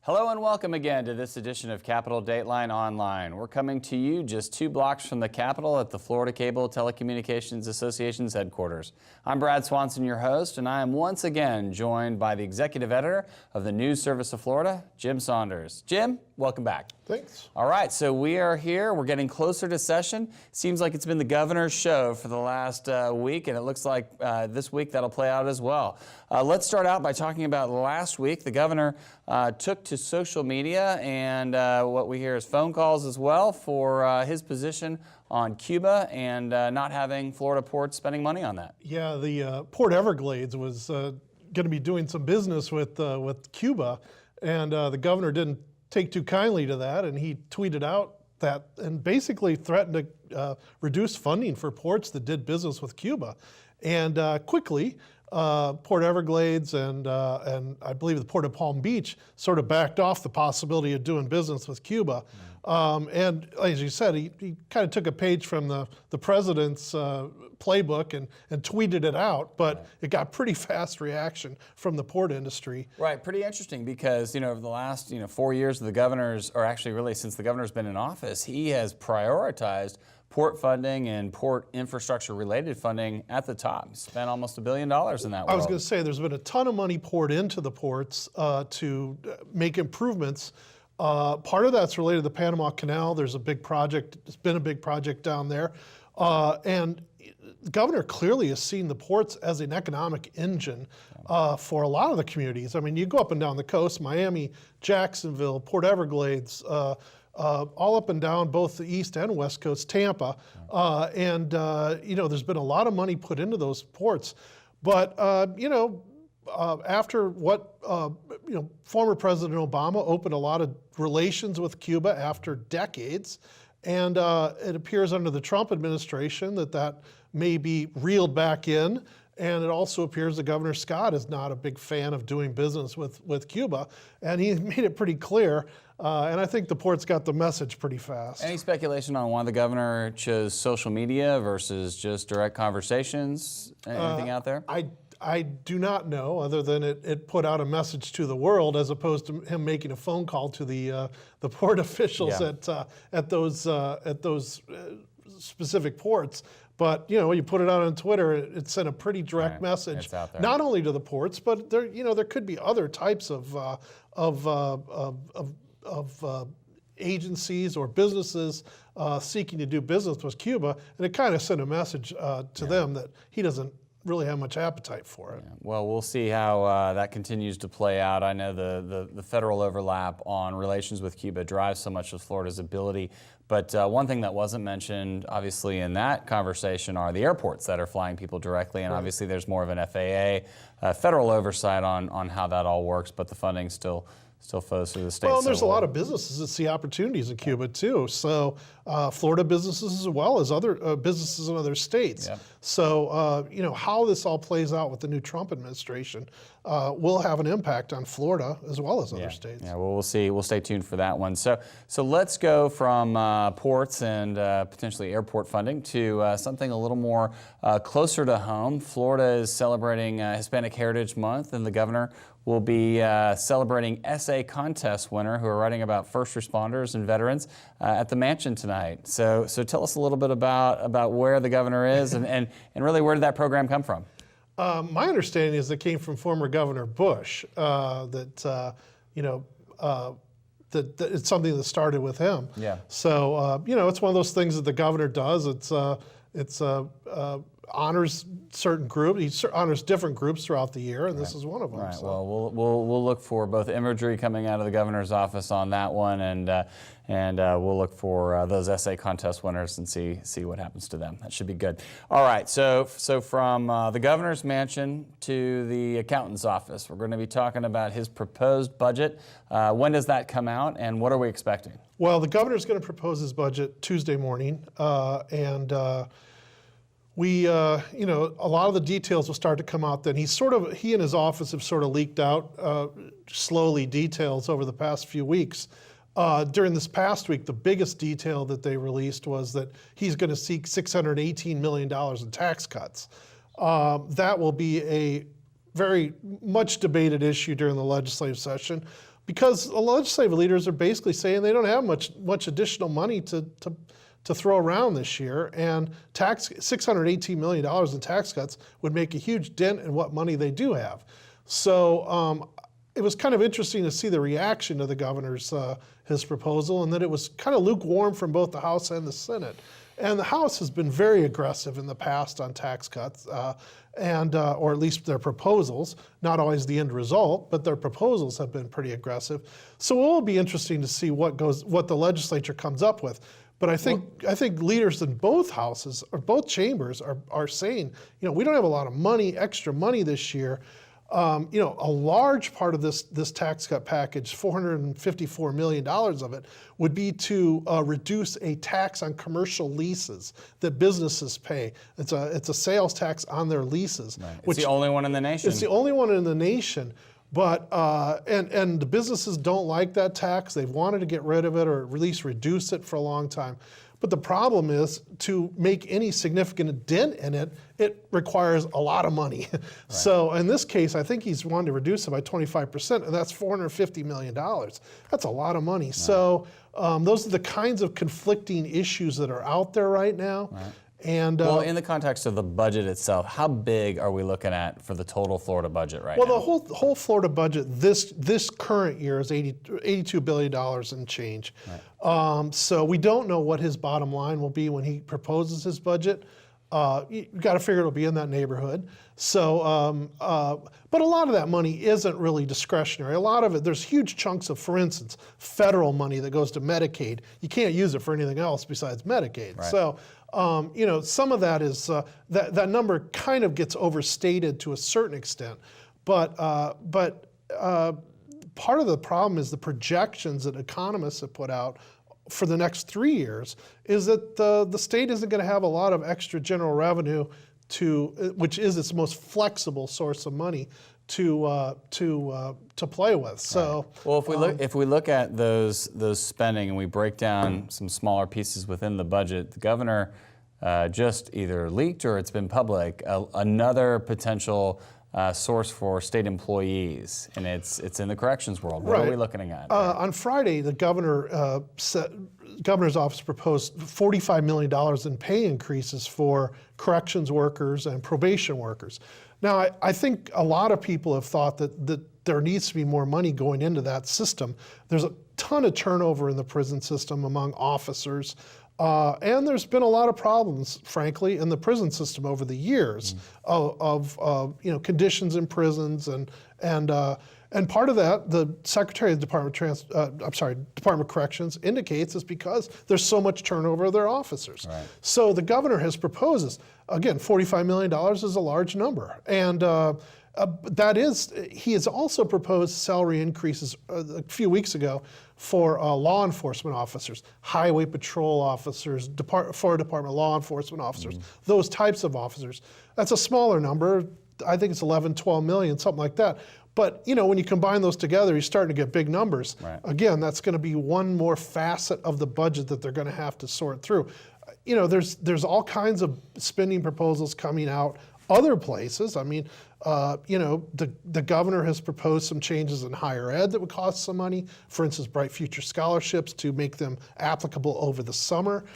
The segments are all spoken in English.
Hello and welcome again to this edition of Capitol Dateline Online. We're coming to you just 2 blocks from the Capitol at the Florida Cable Telecommunications Association's headquarters. I'm Brad Swanson, your host, and I am once again joined by the executive editor of the News Service of Florida, Jim Saunders. Jim, welcome back. Thanks. All right, so we are here. We're getting closer to session. Seems like it's been the governor's show for the last week, and it looks like this week that'll play out as well. Let's start out by talking about last week. The governor took to social media, and what we hear is phone calls as well for his position on Cuba and not having Florida ports spending money on that. Yeah, the Port Everglades was going to be doing some business with Cuba, and the governor didn't take too kindly to that, and he tweeted out that and basically threatened to reduce funding for ports that did business with Cuba. And quickly, Port Everglades and I believe the Port of Palm Beach sort of backed off the possibility of doing business with Cuba. And as you said, he kind of took a page from the president's playbook and tweeted it out, but it got pretty fast reaction from the port industry. Right, pretty interesting because, over the last, 4 years of the governor's, or actually really since the governor's been in office, he has prioritized port funding and port infrastructure related funding at the top. He spent almost $1 billion in that world. I was going to say there's been a ton of money poured into the ports to make improvements. Part of that's related to the Panama Canal. There's a big project, it's been a big project down there. And the governor clearly has seen the ports as an economic engine for a lot of the communities. I mean, you go up and down the coast, Miami, Jacksonville, Port Everglades, all up and down both the east and west coast, Tampa, and there's been a lot of money put into those ports. But after what former President Obama opened a lot of relations with Cuba after decades, and it appears under the Trump administration that may be reeled back in. And it also appears that Governor Scott is not a big fan of doing business with Cuba, and he made it pretty clear. And I think the port's got the message pretty fast. Any speculation on why the governor chose social media versus just direct conversations? Anything out there? I do not know, other than it put out a message to the world as opposed to him making a phone call to the port officials at those specific ports. But when you put it out on Twitter, it sent a pretty direct message, not only to the ports, but there could be other types of agencies or businesses seeking to do business with Cuba, and it kind of sent a message to them that he doesn't really have much appetite for it. Yeah. Well, we'll see how that continues to play out. I know the federal overlap on relations with Cuba drives so much of Florida's ability. But one thing that wasn't mentioned, obviously, in that conversation are the airports that are flying people directly. And obviously, there's more of an FAA federal oversight on how that all works, but the funding still flows through the states. Well, there's a lot of businesses that see opportunities in Cuba too. So Florida businesses as well as other businesses in other states. Yep. So how this all plays out with the new Trump administration will have an impact on Florida as well as other states. Yeah. Well, we'll see. We'll stay tuned for that one. So let's go from ports and potentially airport funding to something a little more closer to home. Florida is celebrating Hispanic Heritage Month, and the governor will be celebrating essay contest winner who are writing about first responders and veterans at the mansion tonight. So tell us a little bit about where the governor is and really where did that program come from? My understanding is it came from former Governor Bush, that it's something that started with him. Yeah. So it's one of those things that the governor does. It's honors certain groups. He honors different groups throughout the year, and this is one of them. Right. So. Well, we'll look for both imagery coming out of the governor's office on that one, and we'll look for those essay contest winners and see what happens to them. That should be good. All right. So from the governor's mansion to the accountant's office, we're going to be talking about his proposed budget. When does that come out, and what are we expecting? Well, the governor's going to propose his budget Tuesday morning, and we, a lot of the details will start to come out then. He and his office have sort of leaked out slowly details over the past few weeks. During this past week, the biggest detail that they released was that he's going to seek $618 million in tax cuts. That will be a very much debated issue during the legislative session, because the legislative leaders are basically saying they don't have much additional money to throw around this year, and $618 million in tax cuts would make a huge dent in what money they do have. So it was kind of interesting to see the reaction to the governor's his proposal, and that it was kind of lukewarm from both the House and the Senate. And the House has been very aggressive in the past on tax cuts, or at least their proposals, not always the end result, but their proposals have been pretty aggressive. So it will be interesting to see what the legislature comes up with. But I think leaders in both houses or both chambers are saying, we don't have a lot of extra money this year. A large part of this tax cut package, $454 million of it, would be to reduce a tax on commercial leases that businesses pay. It's a sales tax on their leases. Right. It's the only one in the nation. It's the only one in the nation. But and the businesses don't like that tax. They've wanted to get rid of it or at least reduce it for a long time. But the problem is, to make any significant dent in it, it requires a lot of money. Right. So in this case, I think he's wanting to reduce it by 25%, and that's $450 million. That's a lot of money. Right. So those are the kinds of conflicting issues that are out there right now. Right. And, well, in the context of the budget itself, how big are we looking at for the total Florida budget right now? Well, the whole Florida budget this current year is $82 billion and change. Right. So we don't know what his bottom line will be when he proposes his budget. You got to figure it'll be in that neighborhood. So, but a lot of that money isn't really discretionary. A lot of it, there's huge chunks of, for instance, federal money that goes to Medicaid. You can't use it for anything else besides Medicaid. Right. So, some of that is, that number kind of gets overstated to a certain extent. But part of the problem is the projections that economists have put out for the next 3 years is that the state isn't going to have a lot of extra general revenue which is its most flexible source of money to play with. So, right. Well, if we look at those spending and we break down some smaller pieces within the budget, the governor just either leaked or it's been public another potential source for state employees, and it's in the corrections world. What are we looking at? On Friday, the governor's office proposed $45 million in pay increases for corrections workers and probation workers. Now, I think a lot of people have thought that there needs to be more money going into that system. There's a ton of turnover in the prison system among officers. And there's been a lot of problems, frankly, in the prison system over the years of conditions in prisons, and part of that, the Secretary of the Department of Corrections indicates, is because there's so much turnover of their officers. Right. So the governor has proposed, again, $45 million is a large number, and he has also proposed salary increases a few weeks ago for law enforcement officers, highway patrol officers, Florida Department of Law Enforcement officers, those types of officers. That's a smaller number. I think it's 11, 12 million, something like that. But when you combine those together, you're starting to get big numbers. Right. Again, that's going to be one more facet of the budget that they're going to have to sort through. There's all kinds of spending proposals coming out other places. I mean, the governor has proposed some changes in higher ed that would cost some money. For instance, Bright Future scholarships to make them applicable over the summer.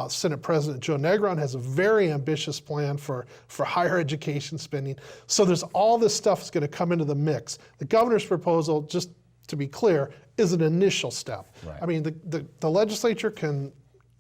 Senate President Joe Negron has a very ambitious plan for higher education spending. So there's all this stuff that's going to come into the mix. The governor's proposal, just to be clear, is an initial step. Right. I mean, the legislature can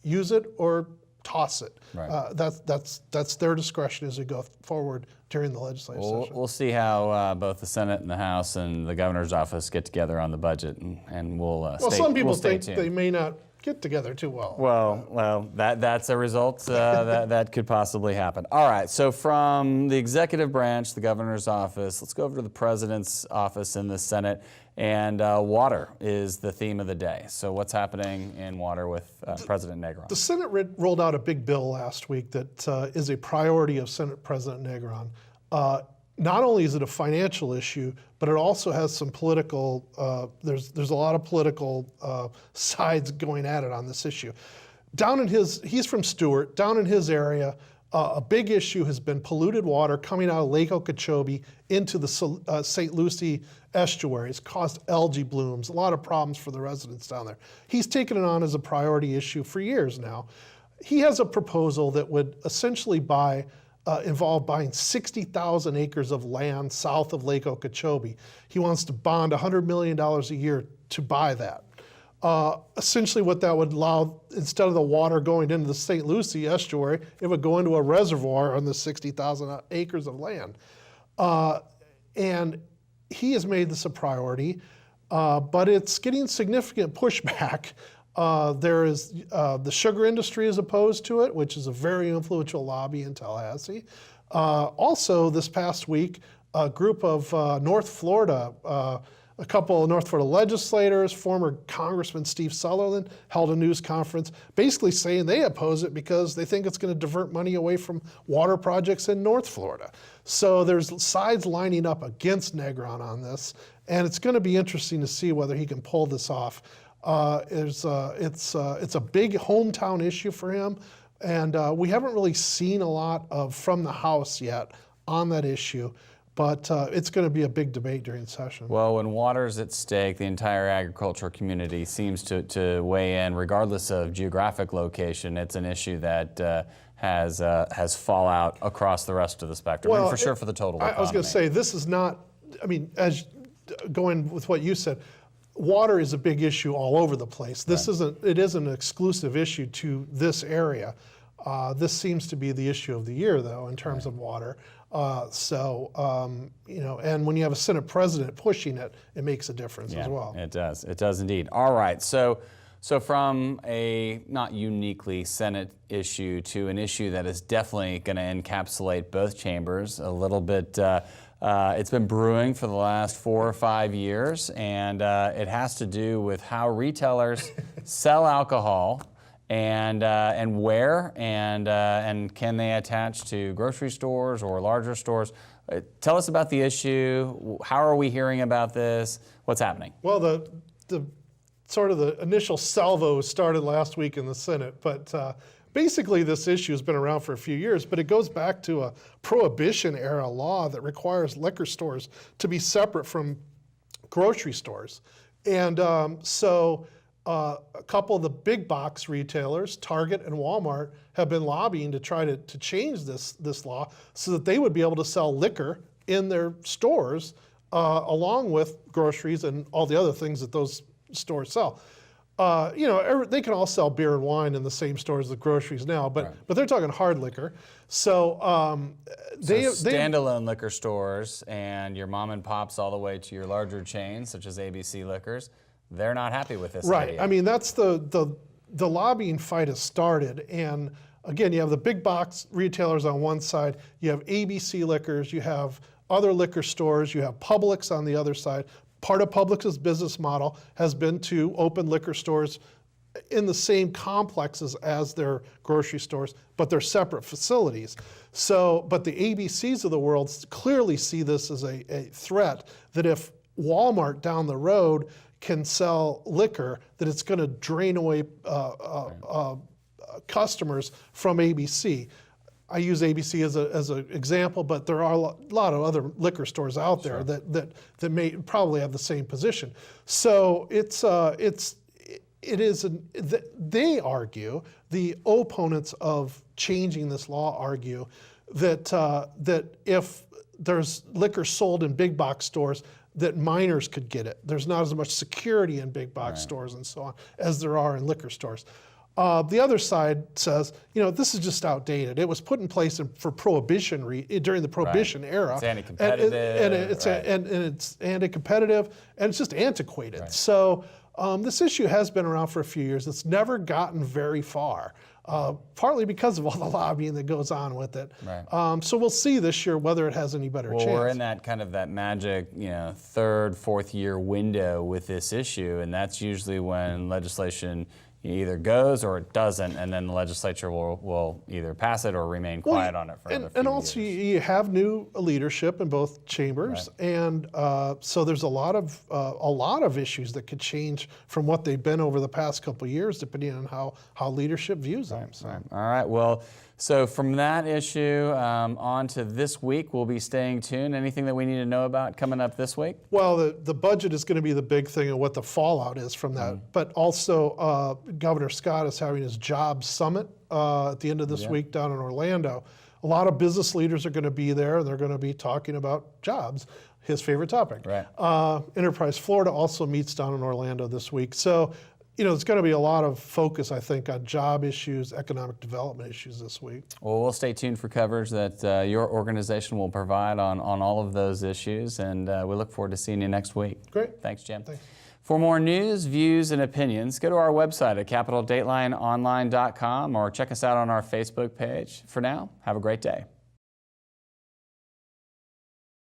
use it or toss it. Right. That's their discretion as we go forward during the legislative session. We'll see how both the Senate and the House and the governor's office get together on the budget, and we'll some people think tuned. They may not get together too well. Well, that's a result that could possibly happen. All right, so from the executive branch, the governor's office, let's go over to the president's office in the Senate, and water is the theme of the day. So what's happening in water with President Negron? The Senate rolled out a big bill last week that is a priority of Senate President Negron. Not only is it a financial issue, but it also has some political, there's a lot of political sides going at it on this issue. He's from Stewart, down in his area, A big issue has been polluted water coming out of Lake Okeechobee into the St. Lucie estuary. It's caused algae blooms, a lot of problems for the residents down there. He's taken it on as a priority issue for years now. He has a proposal that would essentially involve buying 60,000 acres of land south of Lake Okeechobee. He wants to bond $100 million a year to buy that. Essentially what that would allow, instead of the water going into the St. Lucie estuary, it would go into a reservoir on the 60,000 acres of land. And he has made this a priority, but it's getting significant pushback. There is, the sugar industry is opposed to it, which is a very influential lobby in Tallahassee. Also, this past week, a group of North Florida, a couple of North Florida legislators, former Congressman Steve Sutherland, held a news conference basically saying they oppose it because they think it's going to divert money away from water projects in North Florida. So there's sides lining up against Negron on this, and it's going to be interesting to see whether he can pull this off. It's a big hometown issue for him, and we haven't really seen a lot from the House yet on that issue. But it's going to be a big debate during session. Well, when water's at stake, the entire agricultural community seems to weigh in, regardless of geographic location. It's an issue that has fallout across the rest of the spectrum, and for sure for the total economy. I was going to say, this is not, I mean, as going with what you said, water is a big issue all over the place. This it isn't an exclusive issue to this area. This seems to be the issue of the year, though, in terms of water. You know, and when you have a Senate president pushing it, it makes a difference as well. It does. It does indeed. All right. So from a not uniquely Senate issue to an issue that is definitely going to encapsulate both chambers a little bit. It's been brewing for the last 4 or 5 years, and it has to do with how retailers sell alcohol. And where, and can they attach to grocery stores or larger stores? Tell us about the issue. How are we hearing about this? What's happening? Well, the sort of the initial salvo started last week in the Senate, but basically this issue has been around for a few years, but it goes back to a Prohibition-era law that requires liquor stores to be separate from grocery stores. And a couple of the big box retailers, Target and Walmart, have been lobbying to try to change this law so that they would be able to sell liquor in their stores along with groceries and all the other things that those stores sell. You know, they can all sell beer and wine in the same stores as the groceries now, but they're talking hard liquor. So standalone liquor stores and your mom and pops all the way to your larger chains, such as ABC Liquors, they're not happy with this idea. I mean, that's the lobbying fight has started, and again, you have the big box retailers on one side, you have ABC Liquors, you have other liquor stores, you have Publix on the other side. Part of Publix's business model has been to open liquor stores in the same complexes as their grocery stores, but they're separate facilities. So, but the ABCs of the world clearly see this as a threat, that if Walmart down the road can sell liquor, that it's going to drain away customers from ABC. I use ABC as an example, but there are a lot of other liquor stores out there that may probably have the same position. So they argue, the opponents of changing this law argue that if there's liquor sold in big box stores, that minors could get it. There's not as much security in big box stores and so on as there are in liquor stores. The other side says, you know, this is just outdated. It was put in place for Prohibition during the Prohibition era. It's anti-competitive. And it's anti-competitive, and it's just antiquated. So this issue has been around for a few years. It's never gotten very far, partly because of all the lobbying that goes on with it. So we'll see this year whether it has any better chance. Well, we're in that kind of that magic, you know, 3rd, 4th year window with this issue, and that's usually when legislation either goes or it doesn't, and then the legislature will either pass it or remain quiet on it for another few years. And also you have new leadership in both chambers, and so there's a lot of issues that could change from what they've been over the past couple of years, depending on how leadership views them. So. All right. Well, So from that issue on to this week, we'll be staying tuned. Anything that we need to know about coming up this week? Well, the budget is going to be the big thing and what the fallout is from that. But also, Governor Scott is having his jobs summit at the end of this week down in Orlando. A lot of business leaders are going to be there, and they're going to be talking about jobs, his favorite topic. Right. Enterprise Florida also meets down in Orlando this week. So, there's going to be a lot of focus, I think, on job issues, economic development issues this week. Well, we'll stay tuned for coverage that your organization will provide on all of those issues, and we look forward to seeing you next week. Great. Thanks, Jim. Thanks. For more news, views, and opinions, go to our website at CapitolDatelineOnline.com or check us out on our Facebook page. For now, have a great day.